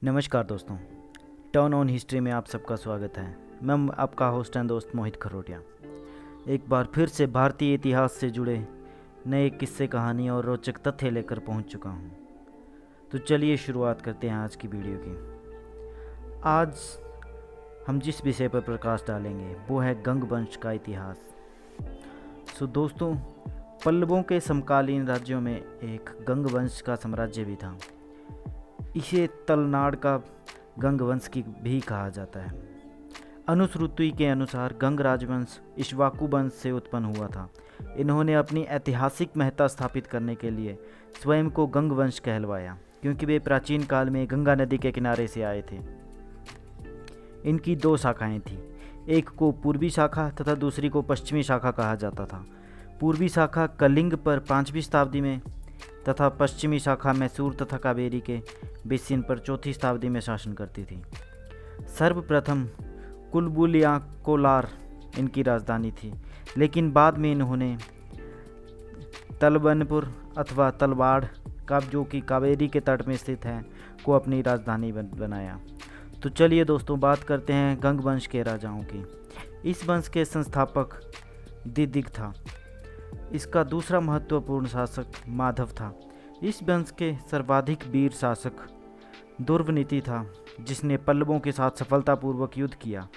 नमस्कार दोस्तों, turn on history में आप सबका स्वागत है। मैं आपका होस्ट एंड दोस्त मोहित खरोटिया एक बार फिर से भारतीय इतिहास से जुड़े नए किस्से, कहानी और रोचक तथ्य लेकर पहुंच चुका हूं। तो चलिए शुरुआत करते हैं आज की वीडियो की। आज हम जिस विषय पर प्रकाश डालेंगे वो है गंग वंश का इतिहास। दोस्तों, पल्लवों के समकालीन राज्यों में एक गंग वंश का साम्राज्य भी था। इसे तलनाड का गंग वंश की भी कहा जाता है। अनुश्रुति के अनुसार गंग राजवंश इक्ष्वाकु वंश से उत्पन्न हुआ था। इन्होंने अपनी ऐतिहासिक महत्ता स्थापित करने के लिए स्वयं को गंग वंश कहलवाया, क्योंकि वे प्राचीन काल में गंगा नदी के किनारे से आए थे। इनकी दो शाखाएं थीं, एक को पूर्वी शाखा तथा दूसरी को पश्चिमी शाखा कहा जाता था। पूर्वी शाखा कलिंग पर 5वीं शताब्दी में तथा पश्चिमी शाखा मैसूर तथा कावेरी के बेसिन पर 4वीं शताब्दी में शासन करती थी। सर्वप्रथम कुलबुलियाकोलार इनकी राजधानी थी, लेकिन बाद में इन्होंने तलबनपुर अथवा तलवाड़ का, जो कि कावेरी के तट में स्थित है, को अपनी राजधानी बनाया। तो चलिए दोस्तों, बात करते हैं गंग वंश के राजाओं की। इस वंश के संस्थापक दिदिग था। इसका दूसरा महत्वपूर्ण शासक माधव था। इस वंश के सर्वाधिक वीर शासक दुर्वनीति था, जिसने पल्लवों के साथ सफलतापूर्वक युद्ध किया।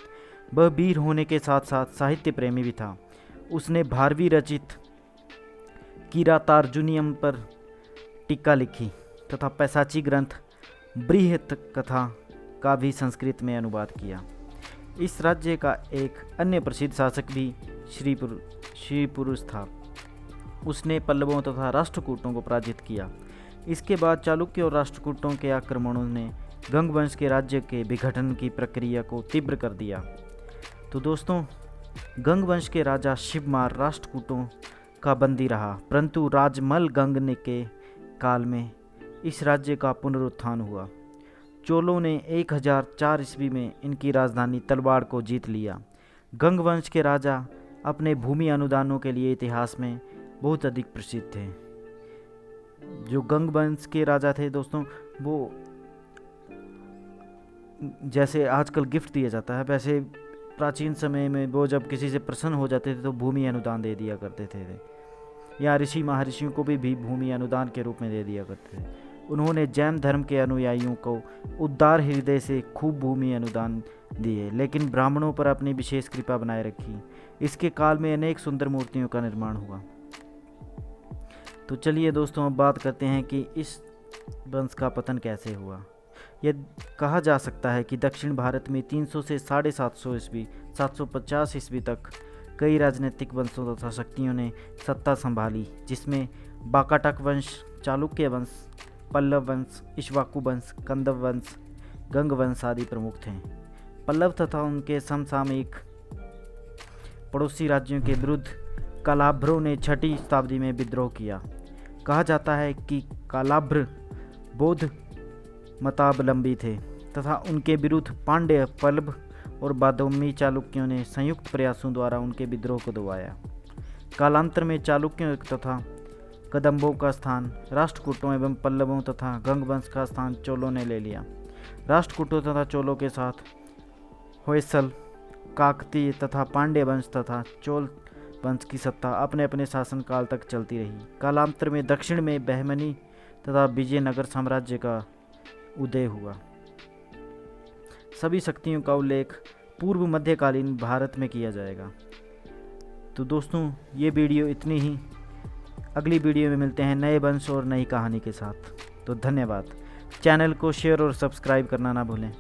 वह वीर होने के साथ साथ साहित्य प्रेमी भी था। उसने भारवी रचित किरातार्जुनियम पर टीका लिखी तथा पैसाची ग्रंथ बृहत कथा का भी संस्कृत में अनुवाद किया। इस राज्य का एक अन्य प्रसिद्ध शासक भी श्री पुरुष था। उसने पल्लवों तथा राष्ट्रकूटों को पराजित किया। इसके बाद चालुक्य और राष्ट्रकूटों के आक्रमणों ने गंग वंश के राज्य के विघटन की प्रक्रिया को तीव्र कर दिया। तो दोस्तों, गंग वंश के राजा शिवमार राष्ट्रकूटों का बंदी रहा, परंतु राजमल गंग के काल में इस राज्य का पुनरुत्थान हुआ। चोलों ने 1004 ईस्वी में इनकी राजधानी तलवाड़ को जीत लिया। गंग वंश के राजा अपने भूमि अनुदानों के लिए इतिहास में बहुत अधिक प्रसिद्ध थे। जो गंग वंश के राजा थे दोस्तों, वो जैसे आजकल गिफ्ट दिया जाता है, वैसे प्राचीन समय में वो जब किसी से प्रसन्न हो जाते थे तो भूमि अनुदान दे दिया करते थे। या ऋषि महर्षियों को भी भूमि अनुदान के रूप में दे दिया करते थे। उन्होंने जैन धर्म के अनुयायियों को उदार हृदय से खूब भूमि अनुदान दिए, लेकिन ब्राह्मणों पर अपनी विशेष कृपा बनाए रखी। इसके काल में अनेक सुंदर मूर्तियों का निर्माण हुआ। तो चलिए दोस्तों, अब बात करते हैं कि इस वंश का पतन कैसे हुआ। यह कहा जा सकता है कि दक्षिण भारत में 300 से 750 ईस्वी 750 ईस्वी तक कई राजनीतिक वंशों तथा शक्तियों ने सत्ता संभाली, जिसमें बाकाटक वंश, चालुक्य वंश, पल्लव वंश, इक्ष्वाकु वंश, कंदव वंश, गंग वंश आदि प्रमुख थे। पल्लव तथा उनके समसामयिक पड़ोसी राज्यों के विरुद्ध कालाभ्रों ने 6वीं शताब्दी में विद्रोह किया। कहा जाता है कि कालाभ्र बौद्ध मतावलंबी थे तथा उनके विरुद्ध पांड्य, पल्लव और बादामी चालुक्यों ने संयुक्त प्रयासों द्वारा उनके विद्रोह को दबाया। कालांतर में चालुक्यों तथा कदम्बों का स्थान राष्ट्रकूटों एवं पल्लवों तथा गंग वंश का स्थान चोलों ने ले लिया। राष्ट्रकूटों तथा चोलों के साथ होयसल, काकतीय तथा पांड्य वंश तथा चोल वंश की सत्ता अपने अपने शासनकाल तक चलती रही। कालांतर में दक्षिण में बहमनी तथा विजयनगर साम्राज्य का उदय हुआ। सभी शक्तियों का उल्लेख पूर्व मध्यकालीन भारत में किया जाएगा। तो दोस्तों, ये वीडियो इतनी ही। अगली वीडियो में मिलते हैं नए वंश और नई कहानी के साथ। तो धन्यवाद। चैनल को शेयर और सब्सक्राइब करना ना भूलें।